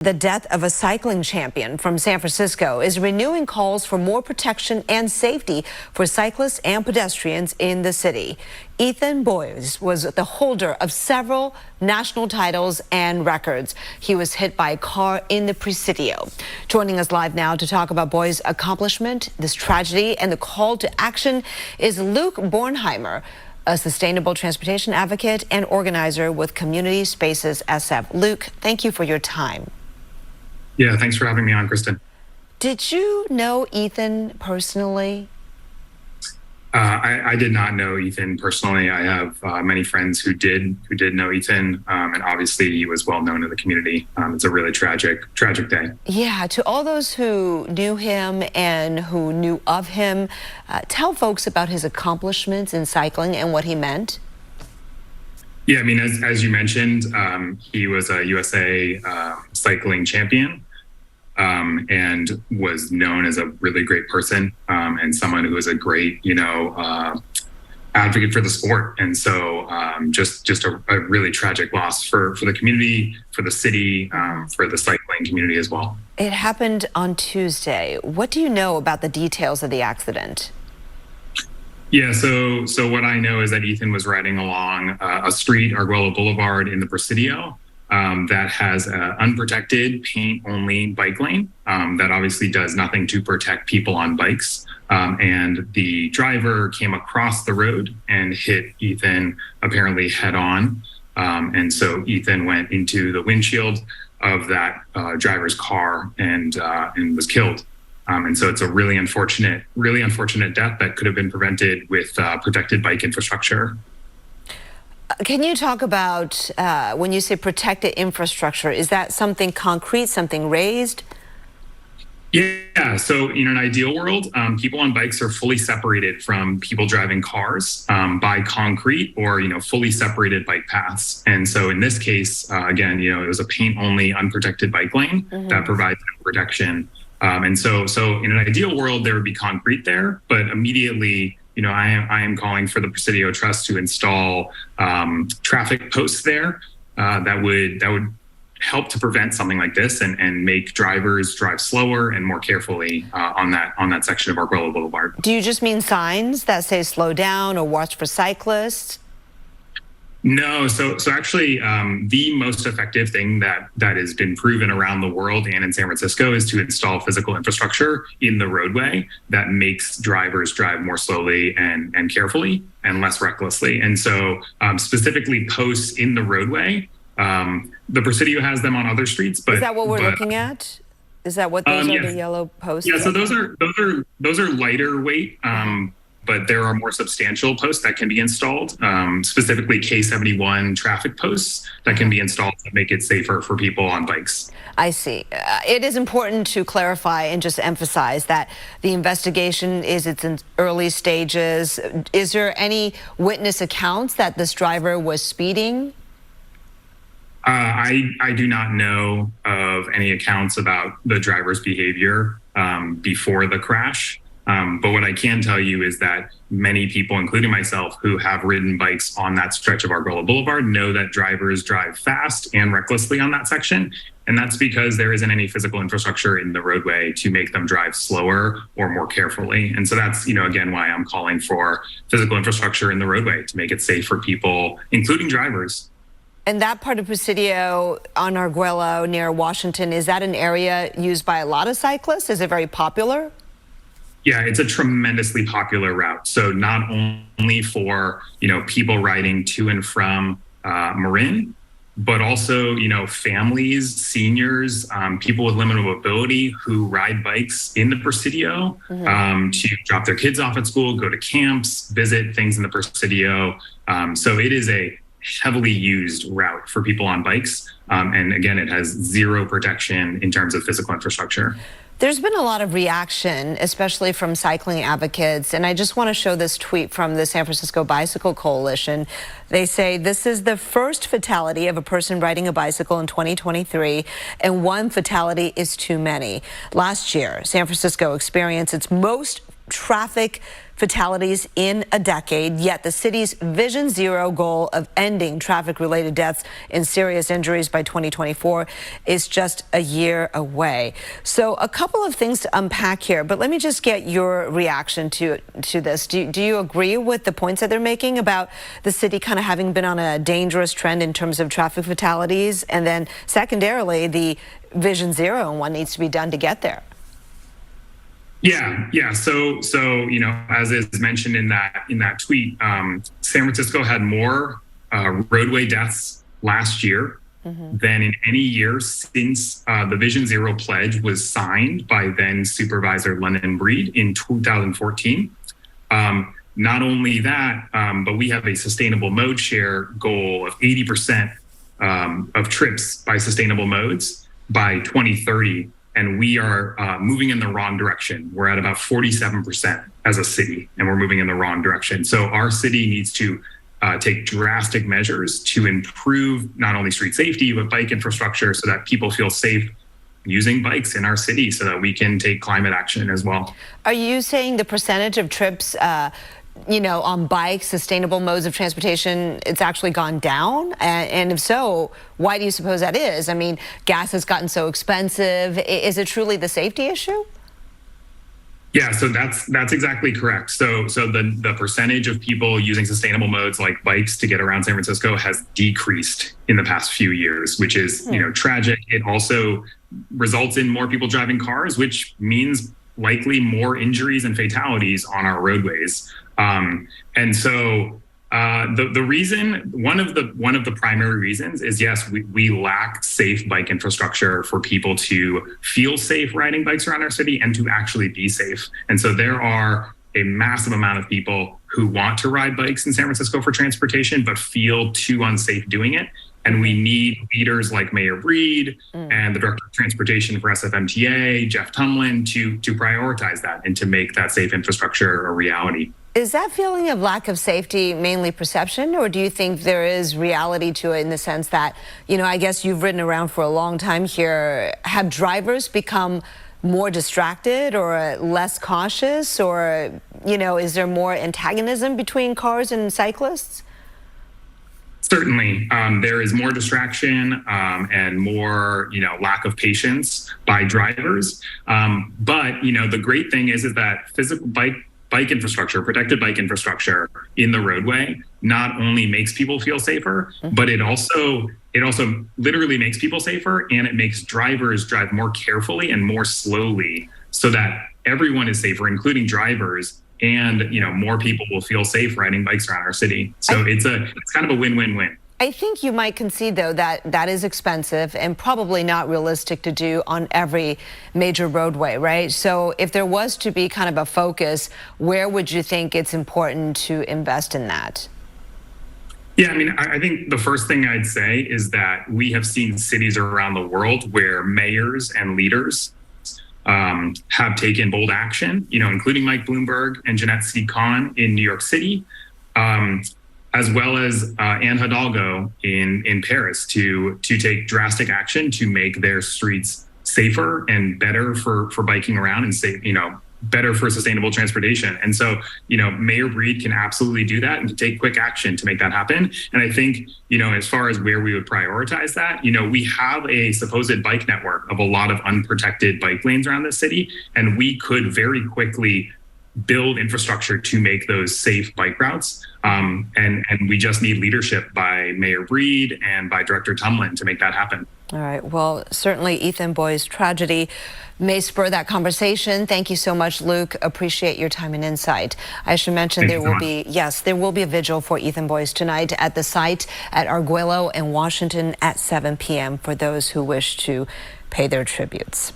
The death of a cycling champion from San Francisco is renewing calls for more protection and safety for cyclists and pedestrians in the city. Ethan Boyes was the holder of several national titles and records. He was hit by a car in the Presidio. Joining us live now to talk about Boyes' accomplishment, this tragedy, and the call to action is Luke Bornheimer, a sustainable transportation advocate and organizer with Community Spaces SF. Luke, thank you for your time. Yeah, thanks for having me on, Kristen. Did you know Ethan personally? I did not know Ethan personally. I have many friends who did know Ethan, and obviously he was well known in the community. It's a really tragic day. Yeah, to all those who knew him and who knew of him, tell folks about his accomplishments in cycling and what he meant. Yeah, I mean, as you mentioned, he was a USA cycling champion. And was known as a really great person and someone who was a great, advocate for the sport. And so just a really tragic loss for the community, for the city, for the cycling community as well. It happened on Tuesday. What do you know about the details of the accident? Yeah, so what I know is that Ethan was riding along a street, Arguello Boulevard in the Presidio. That has an unprotected paint-only bike lane that obviously does nothing to protect people on bikes. And the driver came across the road and hit Ethan apparently head-on. And so Ethan went into the windshield of that driver's car and was killed. And so it's a really unfortunate death that could have been prevented with protected bike infrastructure. Can you talk about when you say protected infrastructure, is that something concrete, something raised? Yeah, so in an ideal world, people on bikes are fully separated from people driving cars by concrete or, fully separated bike paths. And so in this case, again, it was a paint-only unprotected bike lane that provides protection. And so in an ideal world, there would be concrete there, but immediately, I am calling for the Presidio Trust to install traffic posts there that would help to prevent something like this and make drivers drive slower and more carefully on that section of Arguello Boulevard. Do you just mean signs that say slow down or watch for cyclists? No, so actually the most effective thing that has been proven around the world and in San Francisco is to install physical infrastructure in the roadway that makes drivers drive more slowly and carefully and less recklessly. And so specifically posts in the roadway, the Presidio has them on other streets. But is that what we're looking at? Is that what those are, yes. the yellow posts? Yeah, so those are lighter weight. But there are more substantial posts that can be installed, specifically K71 traffic posts that can be installed to make it safer for people on bikes. I see. It is important to clarify and just emphasize that the investigation is in early stages. Is there any witness accounts that this driver was speeding? I do not know of any accounts about the driver's behavior before the crash. But what I can tell you is that many people, including myself, who have ridden bikes on that stretch of Arguello Boulevard know that drivers drive fast and recklessly on that section. And that's because there isn't any physical infrastructure in the roadway to make them drive slower or more carefully. And so that's, again, why I'm calling for physical infrastructure in the roadway to make it safe for people, including drivers. And that part of Presidio on Arguello near Washington, is that an area used by a lot of cyclists? Is it very popular? Yeah, it's a tremendously popular route. So not only for, people riding to and from Marin, but also, families, seniors, people with limited mobility who ride bikes in the Presidio to drop their kids off at school, go to camps, visit things in the Presidio. So it is a heavily used route for people on bikes. And again, it has zero protection in terms of physical infrastructure. There's been a lot of reaction, especially from cycling advocates, and I just want to show this tweet from the San Francisco Bicycle Coalition. They say, this is the first fatality of a person riding a bicycle in 2023, and one fatality is too many. Last year, San Francisco experienced its most traffic fatalities in a decade, yet the city's Vision Zero goal of ending traffic-related deaths and serious injuries by 2024 is just a year away. So a couple of things to unpack here, but let me just get your reaction to this. Do you agree with the points that they're making about the city kind of having been on a dangerous trend in terms of traffic fatalities? And then secondarily, the Vision Zero and what needs to be done to get there? Yeah. So as is mentioned in that tweet, San Francisco had more roadway deaths last year than in any year since the Vision Zero pledge was signed by then Supervisor London Breed in 2014. Not only that, but we have a sustainable mode share goal of 80% of trips by sustainable modes by 2030. And we are moving in the wrong direction. We're at about 47% as a city, and we're moving in the wrong direction. So our city needs to take drastic measures to improve not only street safety, but bike infrastructure so that people feel safe using bikes in our city so that we can take climate action as well. Are you saying the percentage of trips on bikes, sustainable modes of transportation, it's actually gone down? And if so, why do you suppose that is? I mean, gas has gotten so expensive. Is it truly the safety issue? Yeah, so that's exactly correct. So the percentage of people using sustainable modes like bikes to get around San Francisco has decreased in the past few years, which is tragic. It also results in more people driving cars, which means likely more injuries and fatalities on our roadways. And so the reason, one of the primary reasons is, yes, we lack safe bike infrastructure for people to feel safe riding bikes around our city and to actually be safe. And so there are a massive amount of people who want to ride bikes in San Francisco for transportation, but feel too unsafe doing it. And we need leaders like Mayor Breed and the Director of Transportation for SFMTA, Jeff Tumlin, to prioritize that and to make that safe infrastructure a reality. Is that feeling of lack of safety mainly perception, or do you think there is reality to it in the sense that, I guess you've ridden around for a long time here. Have drivers become more distracted or less cautious, or, is there more antagonism between cars and cyclists? Certainly, there is more distraction and more, lack of patience by drivers. But the great thing is that physical bike infrastructure, protected bike infrastructure in the roadway, not only makes people feel safer, but it also literally makes people safer, and it makes drivers drive more carefully and more slowly, so that everyone is safer, including drivers. And more people will feel safe riding bikes around our city. So it's kind of a win-win-win. I think you might concede, though, that is expensive and probably not realistic to do on every major roadway, right? So if there was to be kind of a focus, where would you think it's important to invest in that? Yeah, I think the first thing I'd say is that we have seen cities around the world where mayors and leaders have taken bold action, including Mike Bloomberg and Jeanette C. in New York City, as well as Anne Hidalgo in Paris to take drastic action to make their streets safer and better for biking around and safe, better for sustainable transportation. And so, Mayor Breed can absolutely do that and can take quick action to make that happen. And I think, as far as where we would prioritize that, we have a supposed bike network of a lot of unprotected bike lanes around the city, and we could very quickly build infrastructure to make those safe bike routes. And we just need leadership by Mayor Breed and by Director Tumlin to make that happen. All right. Well, certainly Ethan Boy's tragedy may spur that conversation. Thank you so much, Luke. Appreciate your time and insight. I should mention there will be a vigil for Ethan Boyce tonight at the site at Arguello and Washington at 7 p.m. for those who wish to pay their tributes.